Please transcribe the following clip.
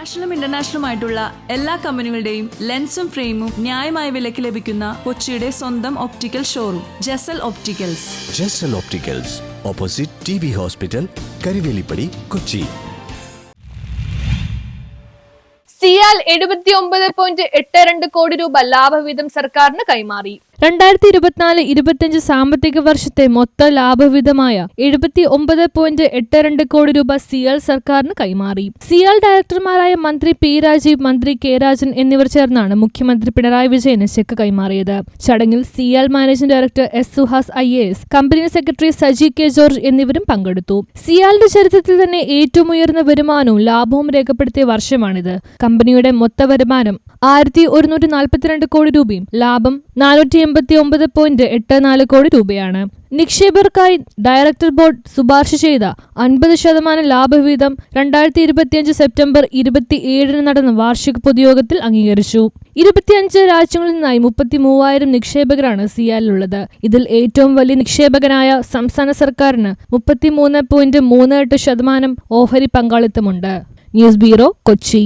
നാഷണലും ഇന്റർനാഷണലുമായിട്ടുള്ള എല്ലാ കമ്പനികളുടെയും ലെൻസും ഫ്രെയിമും ന്യായമായ വിലയ്ക്ക് ലഭിക്കുന്ന കൊച്ചിയുടെ സ്വന്തം optical showroom Jasal opticals. Jasal opticals, opposite TB hospital, Karivelippadi, Kochi. CIAL 79.82 കോടി രൂപ ലാഭവിഹിതം സർക്കാരിന് കൈമാറി. 2024-25 സാമ്പത്തിക വർഷത്തെ മൊത്ത ലാഭവിഹിതമായ 79.82 കോടി രൂപ സിയാൽ സർക്കാരിന് കൈമാറി. സിയാൽ ഡയറക്ടർമാരായ മന്ത്രി P. രാജീവ്, മന്ത്രി K. രാജൻ എന്നിവർ ചേർന്നാണ് മുഖ്യമന്ത്രി പിണറായി വിജയന് ചെക്ക് കൈമാറിയത്. ചടങ്ങിൽ CIAL managing director S. Suhas IAS, company secretary Saji K. George എന്നിവരും പങ്കെടുത്തു. സിയാലിന്റെ ചരിത്രത്തിൽ തന്നെ ഏറ്റവും ഉയർന്ന വരുമാനവും ലാഭവും രേഖപ്പെടുത്തിയ വർഷമാണിത്. കമ്പനിയുടെ മൊത്ത വരുമാനം 1142 കോടി രൂപയും ലാഭം 489.84 കോടി രൂപയാണ്. നിക്ഷേപകർക്കായി ഡയറക്ടർ ബോർഡ് ശുപാർശ ചെയ്ത 50% ലാഭവിഹിതം 2025 സെപ്റ്റംബർ 27 നടന്ന വാർഷിക പൊതുയോഗത്തിൽ അംഗീകരിച്ചു. 25 രാജ്യങ്ങളിൽ നിന്നായി 33,000 നിക്ഷേപകരാണ് സിയാലിലുള്ളത്. ഇതിൽ ഏറ്റവും വലിയ നിക്ഷേപകനായ സംസ്ഥാന സർക്കാരിന് 33.38% ഓഹരി പങ്കാളിത്തമുണ്ട്. News bureau, Kochi.